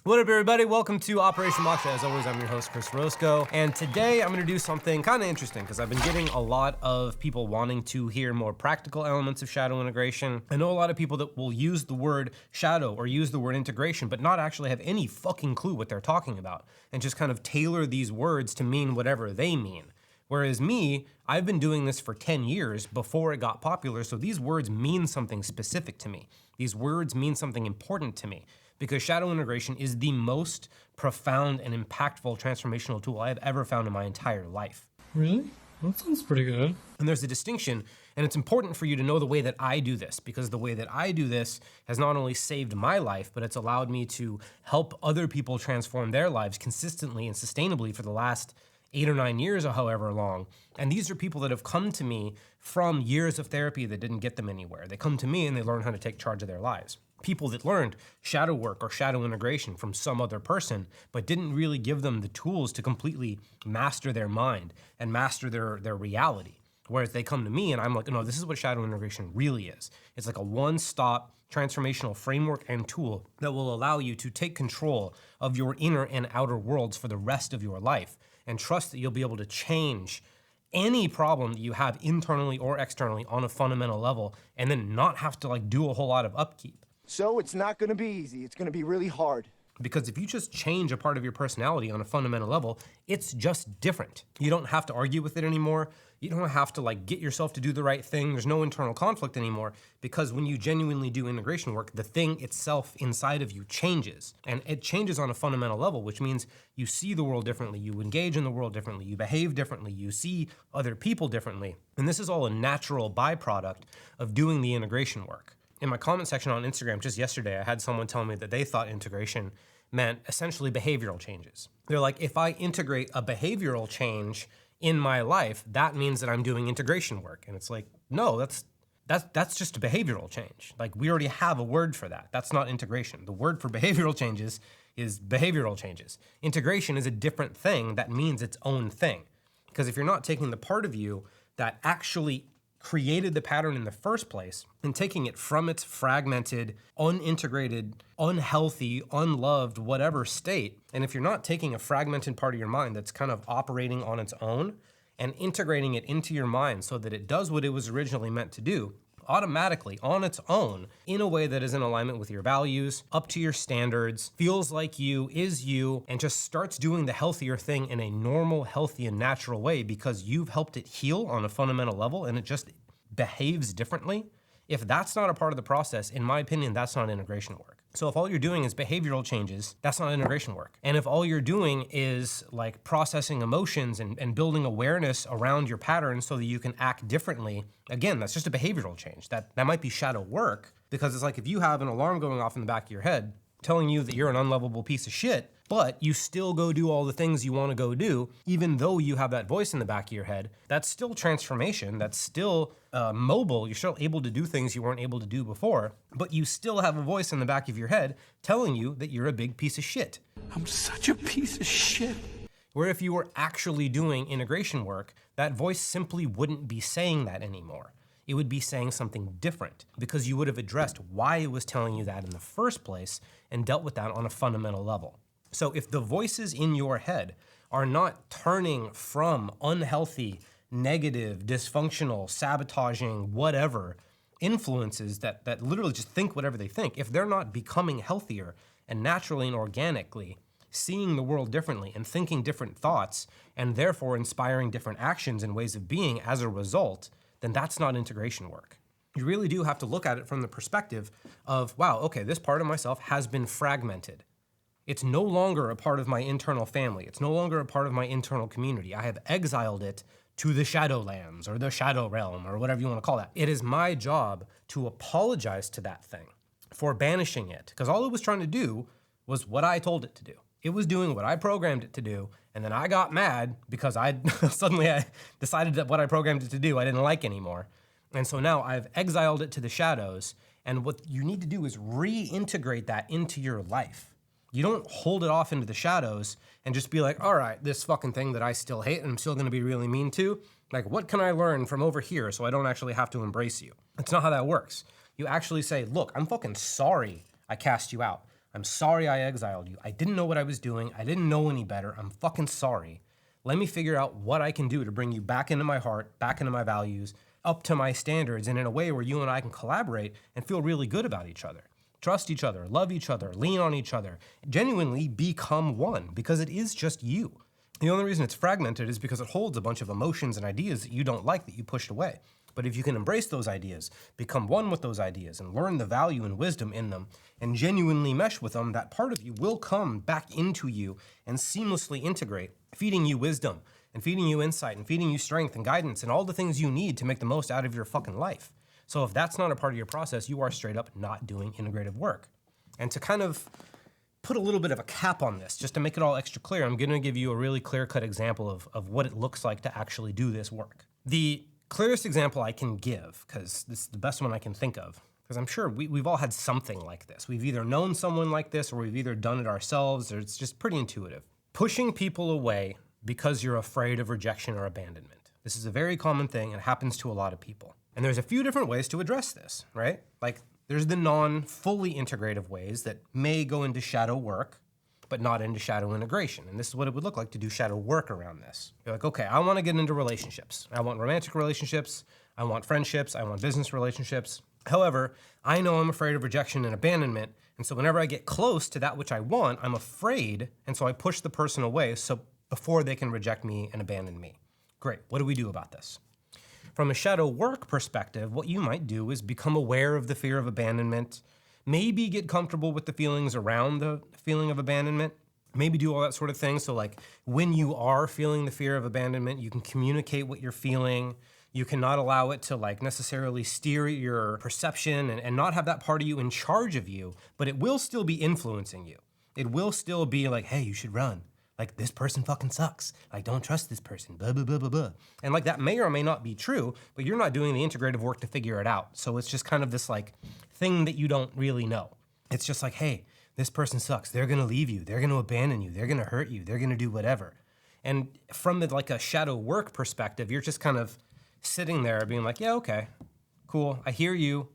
What up, everybody? Welcome to Operation Moksha. As always, I'm your host, Chris Roscoe, and today I'm going to do something kind of interesting because I've been getting a lot of people wanting to hear more practical elements of shadow integration. I know a lot of people that will use the word shadow or use the word integration, but not actually have any fucking clue what they're talking about, and just kind of tailor these words to mean whatever they mean. Whereas me, I've been doing this for 10 years before it got popular, so these words mean something specific to me. These words mean something important to me, because shadow integration is the most profound and impactful transformational tool I have ever found in my entire life. Really? That sounds pretty good. And there's a distinction, and it's important for you to know the way that I do this, because the way that I do this has not only saved my life, but it's allowed me to help other people transform their lives consistently and sustainably for the last 8 or 9 years or however long. And these are people that have come to me from years of therapy that didn't get them anywhere. They come to me and they learn how to take charge of their lives. People that learned shadow work or shadow integration from some other person, but didn't really give them the tools to completely master their mind and master their reality. Whereas they come to me and I'm like, no, this is what shadow integration really is. It's like a one-stop transformational framework and tool that will allow you to take control of your inner and outer worlds for the rest of your life, and trust that you'll be able to change any problem that you have internally or externally on a fundamental level, and then not have to do a whole lot of upkeep. So it's not going to be easy. It's going to be really hard. Because if you just change a part of your personality on a fundamental level, it's just different. You don't have to argue with it anymore. You don't have to get yourself to do the right thing. There's no internal conflict anymore, because when you genuinely do integration work, the thing itself inside of you changes. And it changes on a fundamental level, which means you see the world differently, you engage in the world differently, you behave differently, you see other people differently. And this is all a natural byproduct of doing the integration work. In my comment section on Instagram just yesterday, I had someone tell me that they thought integration meant essentially behavioral changes. They're like, if I integrate a behavioral change in my life, that means that I'm doing integration work. And it's like, no, that's just a behavioral change. We already have a word for that. That's not integration. The word for behavioral changes is behavioral changes. Integration is a different thing that means its own thing. Because if you're not taking the part of you that actually created the pattern in the first place and taking it from its fragmented, unintegrated, unhealthy, unloved, whatever state, and if you're not taking a fragmented part of your mind that's kind of operating on its own and integrating it into your mind so that it does what it was originally meant to do, automatically, on its own, in a way that is in alignment with your values, up to your standards, feels like you, is you, and just starts doing the healthier thing in a normal, healthy, and natural way because you've helped it heal on a fundamental level and it just behaves differently. If that's not a part of the process, in my opinion, that's not integration work. So if all you're doing is behavioral changes, that's not integration work. And if all you're doing is processing emotions and building awareness around your patterns so that you can act differently, again, that's just a behavioral change. That might be shadow work, because it's like if you have an alarm going off in the back of your head telling you that you're an unlovable piece of shit, but you still go do all the things you want to go do, even though you have that voice in the back of your head, that's still transformation. That's still mobile. You're still able to do things you weren't able to do before, but you still have a voice in the back of your head telling you that you're a big piece of shit. I'm such a piece of shit. Where if you were actually doing integration work, that voice simply wouldn't be saying that anymore. It would be saying something different, because you would have addressed why it was telling you that in the first place and dealt with that on a fundamental level. So if the voices in your head are not turning from unhealthy, negative, dysfunctional, sabotaging, whatever influences that literally just think whatever they think, if they're not becoming healthier and naturally and organically seeing the world differently and thinking different thoughts and therefore inspiring different actions and ways of being as a result, then that's not integration work. You really do have to look at it from the perspective of, wow, okay, this part of myself has been fragmented. It's no longer a part of my internal family. It's no longer a part of my internal community. I have exiled it to the Shadowlands or the Shadow Realm or whatever you want to call that. It is my job to apologize to that thing for banishing it, because all it was trying to do was what I told it to do. It was doing what I programmed it to do, and then I got mad because I decided that what I programmed it to do I didn't like anymore. And so now I've exiled it to the shadows, and what you need to do is reintegrate that into your life. You don't hold it off into the shadows and just be like, all right, this fucking thing that I still hate and I'm still gonna be really mean to, what can I learn from over here so I don't actually have to embrace you? That's not how that works. You actually say, look, I'm fucking sorry I cast you out. I'm sorry I exiled you. I didn't know what I was doing. I didn't know any better. I'm fucking sorry. Let me figure out what I can do to bring you back into my heart, back into my values, up to my standards, and in a way where you and I can collaborate and feel really good about each other. Trust each other, love each other, lean on each other, genuinely become one, because it is just you. The only reason it's fragmented is because it holds a bunch of emotions and ideas that you don't like that you pushed away. But if you can embrace those ideas, become one with those ideas, and learn the value and wisdom in them, and genuinely mesh with them, that part of you will come back into you and seamlessly integrate, feeding you wisdom, and feeding you insight, and feeding you strength and guidance, and all the things you need to make the most out of your fucking life. So if that's not a part of your process, you are straight up not doing integrative work. And to kind of put a little bit of a cap on this, just to make it all extra clear, I'm gonna give you a really clear-cut example of what it looks like to actually do this work. The clearest example I can give, because this is the best one I can think of, because I'm sure we've all had something like this. We've either known someone like this, or we've either done it ourselves, or it's just pretty intuitive. Pushing people away because you're afraid of rejection or abandonment. This is a very common thing, and it happens to a lot of people. And there's a few different ways to address this, right? Like, there's the non-fully integrative ways that may go into shadow work, but not into shadow integration. And this is what it would look like to do shadow work around this. You're like, okay, I want to get into relationships. I want romantic relationships. I want friendships. I want business relationships. However, I know I'm afraid of rejection and abandonment. And so whenever I get close to that which I want, I'm afraid. And so I push the person away so before they can reject me and abandon me. Great. What do we do about this? From a shadow work perspective, what you might do is become aware of the fear of abandonment, maybe get comfortable with the feelings around the feeling of abandonment, maybe do all that sort of thing. So like when you are feeling the fear of abandonment, you can communicate what you're feeling. You cannot allow it to like necessarily steer your perception and not have that part of you in charge of you, but it will still be influencing you. It will still be like, hey, you should run. Like, this person fucking sucks. Like, don't trust this person, blah, blah, blah, blah, blah. And like, that may or may not be true, but you're not doing the integrative work to figure it out. So it's just kind of this like thing that you don't really know. It's just like, hey, this person sucks. They're gonna leave you. They're gonna abandon you. They're gonna hurt you. They're gonna do whatever. And from like a shadow work perspective, you're just kind of sitting there being like, yeah, okay, cool. I hear you.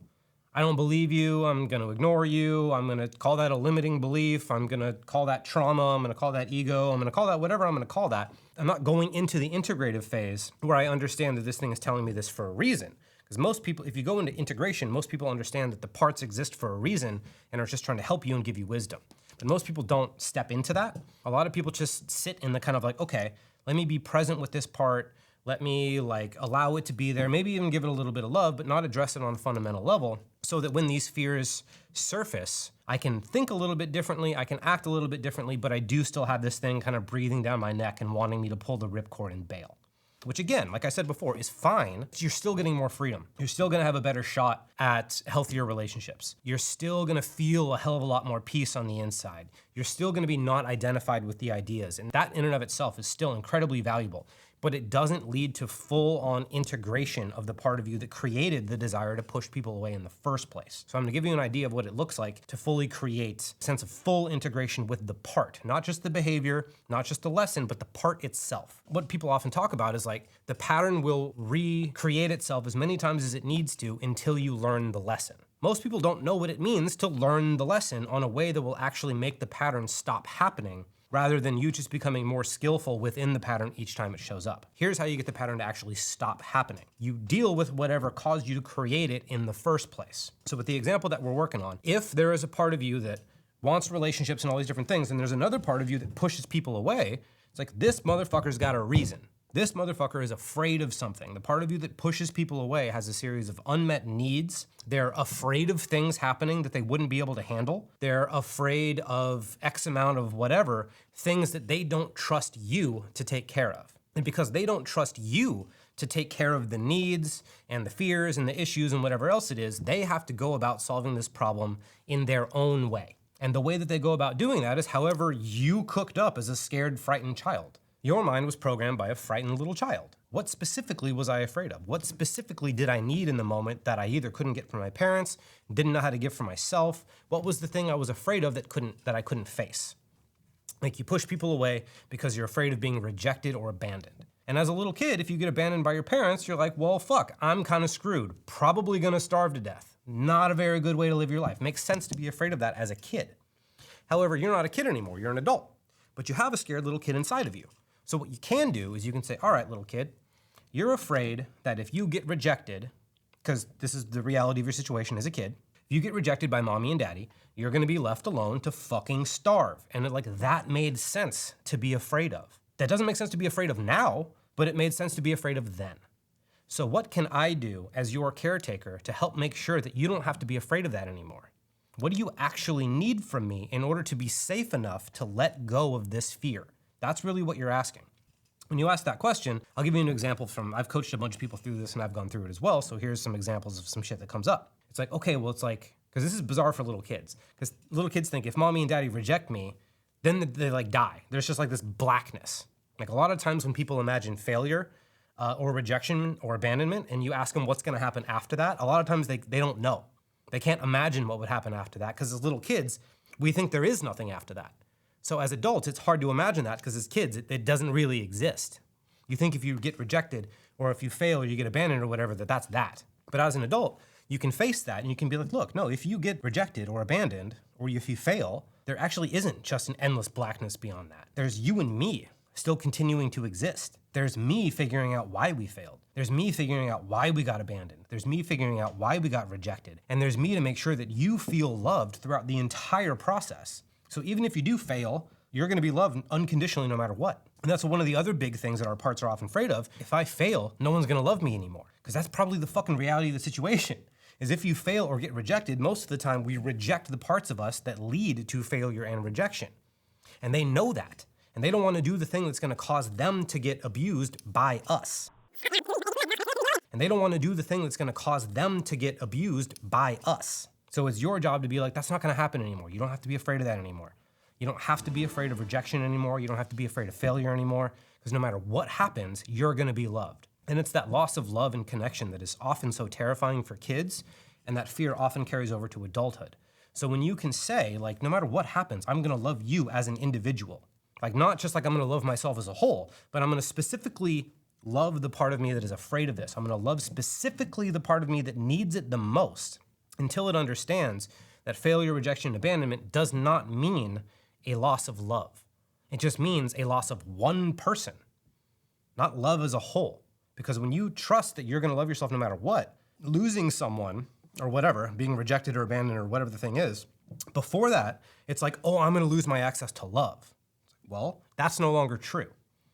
I don't believe you, I'm gonna ignore you, I'm gonna call that a limiting belief, I'm gonna call that trauma, I'm gonna call that ego, I'm gonna call that whatever I'm gonna call that. I'm not going into the integrative phase where I understand that this thing is telling me this for a reason. Because most people, if you go into integration, most people understand that the parts exist for a reason and are just trying to help you and give you wisdom. But most people don't step into that. A lot of people just sit in the kind of like, okay, let me be present with this part, let me like allow it to be there, maybe even give it a little bit of love, but not address it on a fundamental level, so that when these fears surface, I can think a little bit differently, I can act a little bit differently, but I do still have this thing kind of breathing down my neck and wanting me to pull the ripcord and bail. Which again, like I said before, is fine. You're still getting more freedom. You're still gonna have a better shot at healthier relationships. You're still gonna feel a hell of a lot more peace on the inside. You're still gonna be not identified with the ideas. And that in and of itself is still incredibly valuable. But it doesn't lead to full-on integration of the part of you that created the desire to push people away in the first place. So I'm gonna give you an idea of what it looks like to fully create a sense of full integration with the part, not just the behavior, not just the lesson, but the part itself. What people often talk about is like, the pattern will recreate itself as many times as it needs to until you learn the lesson. Most people don't know what it means to learn the lesson on a way that will actually make the pattern stop happening, rather than you just becoming more skillful within the pattern each time it shows up. Here's how you get the pattern to actually stop happening. You deal with whatever caused you to create it in the first place. So with the example that we're working on, if there is a part of you that wants relationships and all these different things, and there's another part of you that pushes people away, it's like, this motherfucker's got a reason. This motherfucker is afraid of something. The part of you that pushes people away has a series of unmet needs. They're afraid of things happening that they wouldn't be able to handle. They're afraid of X amount of whatever, things that they don't trust you to take care of. And because they don't trust you to take care of the needs and the fears and the issues and whatever else it is, they have to go about solving this problem in their own way. And the way that they go about doing that is however you cooked up as a scared, frightened child. Your mind was programmed by a frightened little child. What specifically was I afraid of? What specifically did I need in the moment that I either couldn't get from my parents, didn't know how to give for myself? What was the thing I was afraid of that I couldn't face? Like, you push people away because you're afraid of being rejected or abandoned. And as a little kid, if you get abandoned by your parents, you're like, well, fuck, I'm kind of screwed. Probably gonna starve to death. Not a very good way to live your life. Makes sense to be afraid of that as a kid. However, you're not a kid anymore, you're an adult, but you have a scared little kid inside of you. So what you can do is you can say, all right, little kid, you're afraid that if you get rejected, because this is the reality of your situation as a kid, if you get rejected by mommy and daddy, you're gonna be left alone to fucking starve. And that made sense to be afraid of. That doesn't make sense to be afraid of now, but it made sense to be afraid of then. So what can I do as your caretaker to help make sure that you don't have to be afraid of that anymore? What do you actually need from me in order to be safe enough to let go of this fear? That's really what you're asking. When you ask that question, I'll give you an example I've coached a bunch of people through this and I've gone through it as well, so here's some examples of some shit that comes up. It's like, okay, well, because this is bizarre for little kids, because little kids think if mommy and daddy reject me, then they die. There's just this blackness. A lot of times when people imagine failure or rejection or abandonment, and you ask them what's gonna happen after that, a lot of times they don't know. They can't imagine what would happen after that, because as little kids, we think there is nothing after that. So as adults, it's hard to imagine that, because as kids, it doesn't really exist. You think if you get rejected, or if you fail, or you get abandoned or whatever, that's that. But as an adult, you can face that, and you can be like, look, no, if you get rejected or abandoned, or if you fail, there actually isn't just an endless blackness beyond that. There's you and me still continuing to exist. There's me figuring out why we failed. There's me figuring out why we got abandoned. There's me figuring out why we got rejected. And there's me to make sure that you feel loved throughout the entire process. So even if you do fail, you're gonna be loved unconditionally no matter what. And that's one of the other big things that our parts are often afraid of. If I fail, no one's gonna love me anymore. Because that's probably the fucking reality of the situation. Is if you fail or get rejected, most of the time we reject the parts of us that lead to failure and rejection. And they know that. And they don't want to do the thing that's going to cause them to get abused by us. And they don't want to do the thing that's going to cause them to get abused by us. So it's your job to be like, that's not going to happen anymore. You don't have to be afraid of that anymore. You don't have to be afraid of rejection anymore. You don't have to be afraid of failure anymore. Because no matter what happens, you're going to be loved. And it's that loss of love and connection that is often so terrifying for kids, and that fear often carries over to adulthood. So when you can say, no matter what happens, I'm going to love you as an individual. Not just I'm gonna love myself as a whole, but I'm gonna specifically love the part of me that is afraid of this. I'm gonna love specifically the part of me that needs it the most, until it understands that failure, rejection, and abandonment does not mean a loss of love. It just means a loss of one person, not love as a whole. Because when you trust that you're gonna love yourself no matter what, losing someone or whatever, being rejected or abandoned or whatever the thing is, before that, it's oh, I'm gonna lose my access to love. Well, that's no longer true.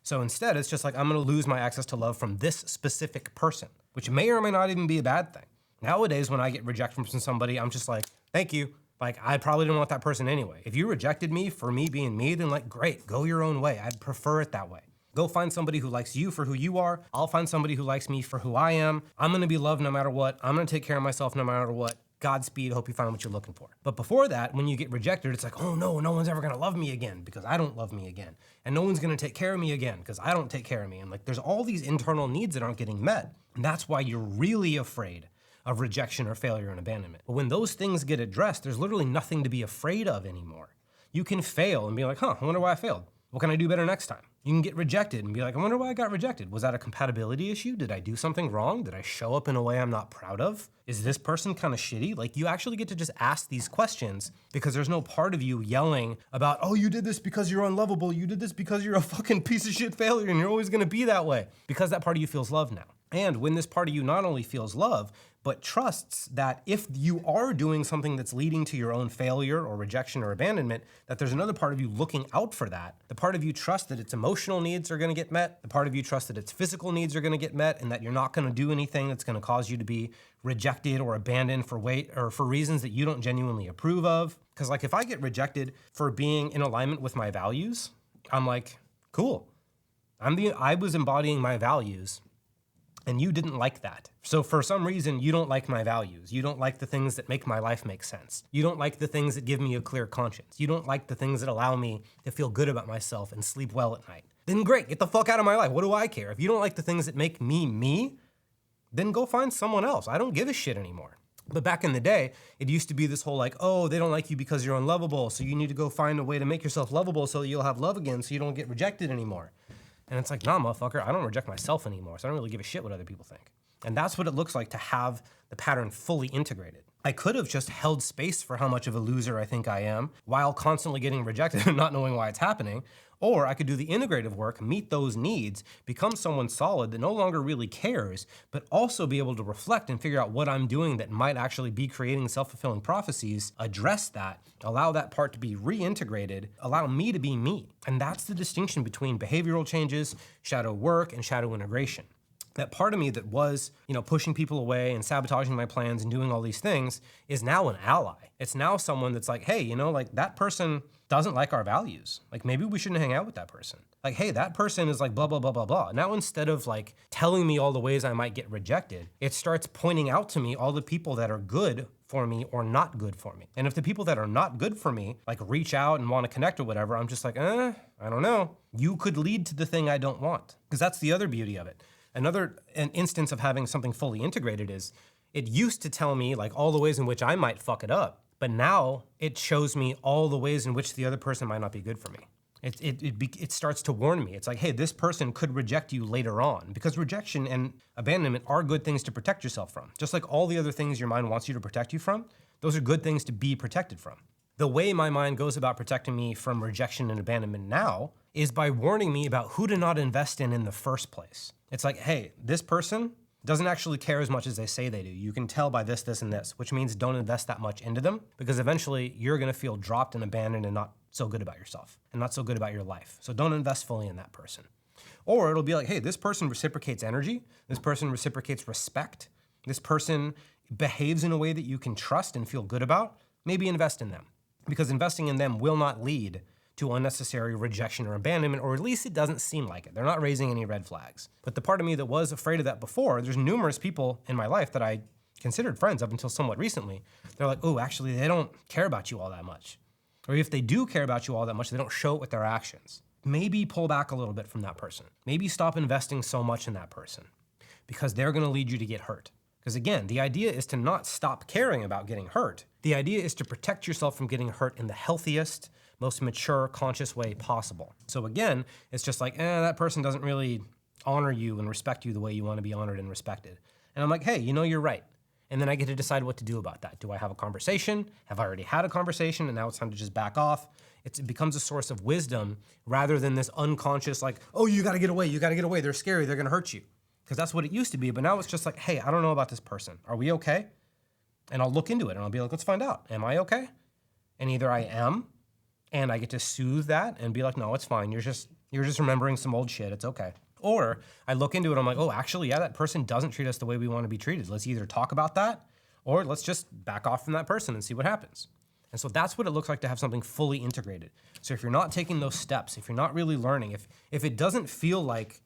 So instead, it's just I'm gonna lose my access to love from this specific person, which may or may not even be a bad thing. Nowadays, when I get rejected from somebody, I'm just thank you. I probably didn't want that person anyway. If you rejected me for me being me, then great, go your own way. I'd prefer it that way. Go find somebody who likes you for who you are. I'll find somebody who likes me for who I am. I'm gonna be loved no matter what. I'm gonna take care of myself no matter what. Godspeed, hope you find what you're looking for. But before that, when you get rejected, it's oh no, no one's ever gonna love me again because I don't love me again. And no one's gonna take care of me again because I don't take care of me. And there's all these internal needs that aren't getting met. And that's why you're really afraid of rejection or failure and abandonment. But when those things get addressed, there's literally nothing to be afraid of anymore. You can fail and be I wonder why I failed. What can I do better next time? You can get rejected and be I wonder why I got rejected. Was that a compatibility issue? Did I do something wrong? Did I show up in a way I'm not proud of? Is this person kind of shitty? You actually get to just ask these questions because there's no part of you yelling about, oh, you did this because you're unlovable. You did this because you're a fucking piece of shit failure and you're always gonna be that way. Because that part of you feels love now. And when this part of you not only feels love, but trusts that if you are doing something that's leading to your own failure or rejection or abandonment, that there's another part of you looking out for that. The part of you trusts that its emotional needs are gonna get met. The part of you trusts that its physical needs are gonna get met and that you're not gonna do anything that's gonna cause you to be rejected or abandoned for reasons that you don't genuinely approve of. Because if I get rejected for being in alignment with my values, I'm cool. I was embodying my values. And you didn't like that. So for some reason, you don't like my values. You don't like the things that make my life make sense. You don't like the things that give me a clear conscience. You don't like the things that allow me to feel good about myself and sleep well at night. Then great, get the fuck out of my life. What do I care? If you don't like the things that make me me, then go find someone else. I don't give a shit anymore. But back in the day, it used to be this whole oh, they don't like you because you're unlovable, so you need to go find a way to make yourself lovable so you'll have love again so you don't get rejected anymore. And it's nah, motherfucker, I don't reject myself anymore, so I don't really give a shit what other people think. And that's what it looks like to have the pattern fully integrated. I could have just held space for how much of a loser I think I am while constantly getting rejected and not knowing why it's happening. Or I could do the integrative work, meet those needs, become someone solid that no longer really cares, but also be able to reflect and figure out what I'm doing that might actually be creating self-fulfilling prophecies, address that, allow that part to be reintegrated, allow me to be me. And that's the distinction between behavioral changes, shadow work, and shadow integration. That part of me that was, pushing people away and sabotaging my plans and doing all these things is now an ally. It's now someone that's like, hey, that person doesn't like our values. Like, maybe we shouldn't hang out with that person. Like, hey, that person is like blah, blah, blah, blah, blah. Now, instead of like telling me all the ways I might get rejected, it starts pointing out to me all the people that are good for me or not good for me. And if the people that are not good for me, like reach out and want to connect or whatever, I'm just like, I don't know. You could lead to the thing I don't want. Because that's the other beauty of it. An instance of having something fully integrated is it used to tell me like all the ways in which I might fuck it up, but now it shows me all the ways in which the other person might not be good for me. It starts to warn me. It's like, hey, this person could reject you later on, because rejection and abandonment are good things to protect yourself from. Just like all the other things your mind wants you to protect you from, those are good things to be protected from. The way my mind goes about protecting me from rejection and abandonment now is by warning me about who to not invest in the first place. It's like, hey, this person doesn't actually care as much as they say they do. You can tell by this, this, and this, which means don't invest that much into them, because eventually you're gonna feel dropped and abandoned and not so good about yourself and not so good about your life. So don't invest fully in that person. Or it'll be like, hey, this person reciprocates energy. This person reciprocates respect. This person behaves in a way that you can trust and feel good about. Maybe invest in them, because investing in them will not lead to unnecessary rejection or abandonment, or at least it doesn't seem like it. They're not raising any red flags. But the part of me that was afraid of that before, there's numerous people in my life that I considered friends up until somewhat recently. They're like, oh, actually, they don't care about you all that much. Or if they do care about you all that much, they don't show it with their actions. Maybe pull back a little bit from that person. Maybe stop investing so much in that person, because they're gonna lead you to get hurt. Because again, the idea is to not stop caring about getting hurt. The idea is to protect yourself from getting hurt in the healthiest, most mature, conscious way possible. So again, it's just like, that person doesn't really honor you and respect you the way you want to be honored and respected. And I'm like, hey, you're right. And then I get to decide what to do about that. Do I have a conversation? Have I already had a conversation and now it's time to just back off? It becomes a source of wisdom rather than this unconscious like, oh, you gotta get away, they're scary, they're gonna hurt you. Because that's what it used to be, but now it's just like, hey, I don't know about this person. Are we okay? And I'll look into it and I'll be like, let's find out. Am I okay? And either I am, and I get to soothe that and be like, no, it's fine. You're just remembering some old shit. It's okay. Or I look into it. I'm like, oh, actually, yeah, that person doesn't treat us the way we want to be treated. Let's either talk about that or let's just back off from that person and see what happens. And so that's what it looks like to have something fully integrated. So if you're not taking those steps, if you're not really learning, if it doesn't feel like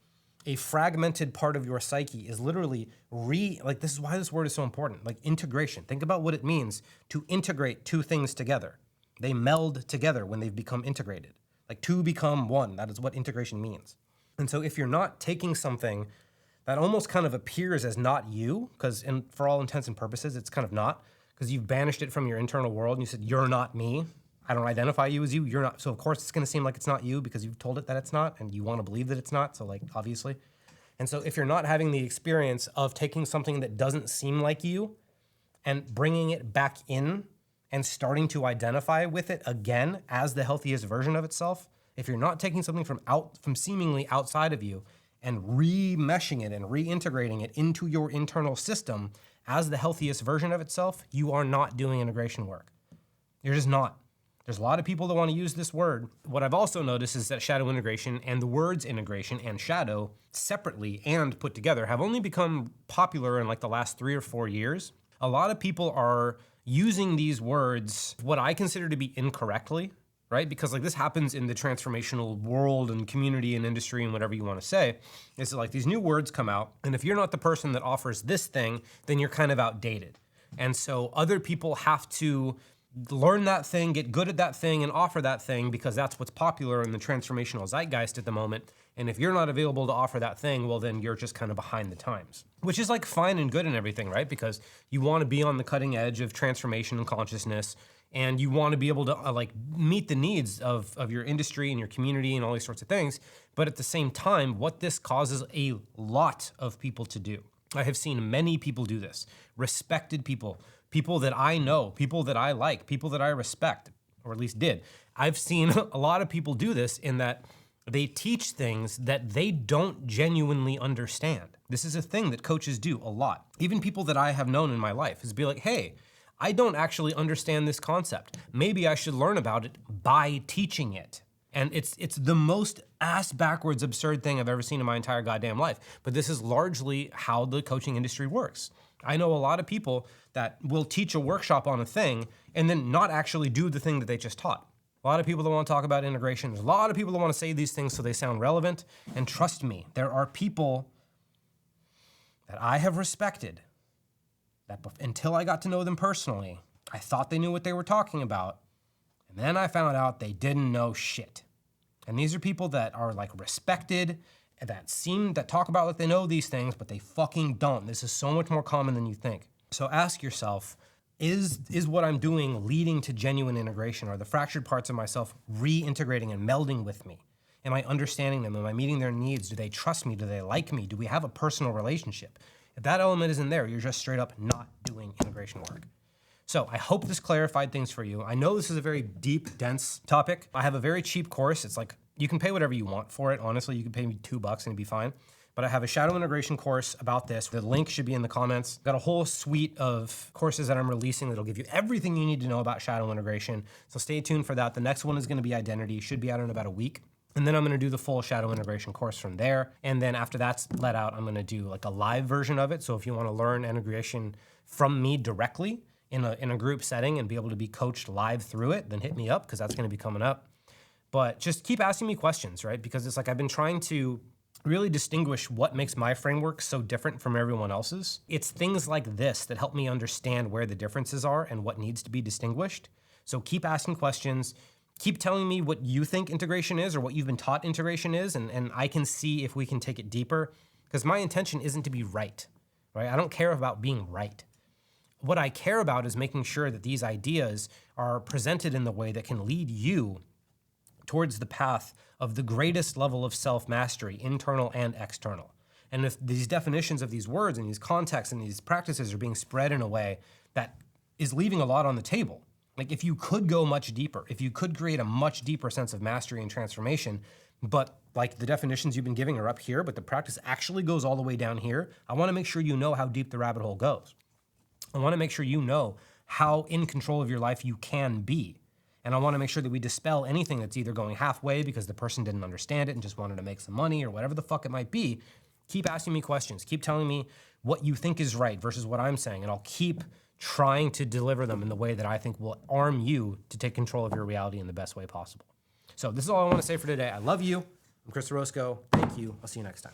a fragmented part of your psyche is literally this is why this word is so important, like integration. Think about what it means to integrate two things together. They meld together when they've become integrated. Like two become one. That is what integration means. And so if you're not taking something that almost kind of appears as not you, because for all intents and purposes, it's kind of not, because you've banished it from your internal world and you said, you're not me. I don't identify you as you. You're not. So of course it's going to seem like it's not you because you've told it that it's not and you want to believe that it's not. So like, obviously. And so if you're not having the experience of taking something that doesn't seem like you and bringing it back in and starting to identify with it again as the healthiest version of itself, if you're not taking something from seemingly outside of you and remeshing it and reintegrating it into your internal system as the healthiest version of itself, you are not doing integration work. You're just not. There's a lot of people that want to use this word. What I've also noticed is that shadow integration and the words integration and shadow separately and put together have only become popular in like the last 3 or 4 years. A lot of people are using these words, what I consider to be incorrectly, right? Because like this happens in the transformational world and community and industry and whatever you want to say, is like these new words come out. And if you're not the person that offers this thing, then you're kind of outdated. And so other people have to learn that thing, get good at that thing, and offer that thing because that's what's popular in the transformational zeitgeist at the moment. And if you're not available to offer that thing, well, then you're just kind of behind the times, which is like fine and good and everything, right? Because you want to be on the cutting edge of transformation and consciousness, and you want to be able to like meet the needs of your industry and your community and all these sorts of things. But at the same time, what this causes a lot of people to do. I have seen many people do this, respected people people that I know, people that I like, people that I respect, or at least did. I've seen a lot of people do this in that they teach things that they don't genuinely understand. This is a thing that coaches do a lot. Even people that I have known in my life is be like, hey, I don't actually understand this concept. Maybe I should learn about it by teaching it. And it's the most ass backwards absurd thing I've ever seen in my entire goddamn life. But this is largely how the coaching industry works. I know a lot of people that will teach a workshop on a thing and then not actually do the thing that they just taught. A lot of people that want to talk about integration. There's a lot of people that want to say these things so they sound relevant. And trust me, there are people that I have respected that until I got to know them personally, I thought they knew what they were talking about. And then I found out they didn't know shit. And these are people that are like respected, and that talk about that they know these things, but they fucking don't. This is so much more common than you think. So ask yourself, is what I'm doing leading to genuine integration? Are the fractured parts of myself reintegrating and melding with me? Am I understanding them? Am I meeting their needs? Do they trust me? Do they like me? Do we have a personal relationship? If that element isn't there, you're just straight up not doing integration work. So I hope this clarified things for you. I know this is a very deep, dense topic. I have a very cheap course. It's like, you can pay whatever you want for it. Honestly, you can pay me $2 and it'd be fine. But I have a shadow integration course about this. The link should be in the comments. Got a whole suite of courses that I'm releasing that'll give you everything you need to know about shadow integration. So stay tuned for that. The next one is gonna be identity. Should be out in about a week. And then I'm gonna do the full shadow integration course from there. And then after that's let out, I'm gonna do like a live version of it. So if you wanna learn integration from me directly in a group setting and be able to be coached live through it, then hit me up because that's gonna be coming up. But just keep asking me questions, right? Because it's like I've been trying to really distinguish what makes my framework so different from everyone else's. It's things like this that help me understand where the differences are and what needs to be distinguished. So keep asking questions. Keep telling me what you think integration is or what you've been taught integration is, and I can see if we can take it deeper. Because my intention isn't to be right? I don't care about being right. What I care about is making sure that these ideas are presented in the way that can lead you towards the path of the greatest level of self-mastery, internal and external. And if these definitions of these words and these contexts and these practices are being spread in a way that is leaving a lot on the table, like if you could go much deeper, if you could create a much deeper sense of mastery and transformation, but like the definitions you've been giving are up here, but the practice actually goes all the way down here, I wanna make sure you know how deep the rabbit hole goes. I wanna make sure you know how in control of your life you can be. And I wanna make sure that we dispel anything that's either going halfway because the person didn't understand it and just wanted to make some money or whatever the fuck it might be. Keep asking me questions. Keep telling me what you think is right versus what I'm saying. And I'll keep trying to deliver them in the way that I think will arm you to take control of your reality in the best way possible. So this is all I wanna say for today. I love you. I'm Chris Orozco. Thank you. I'll see you next time.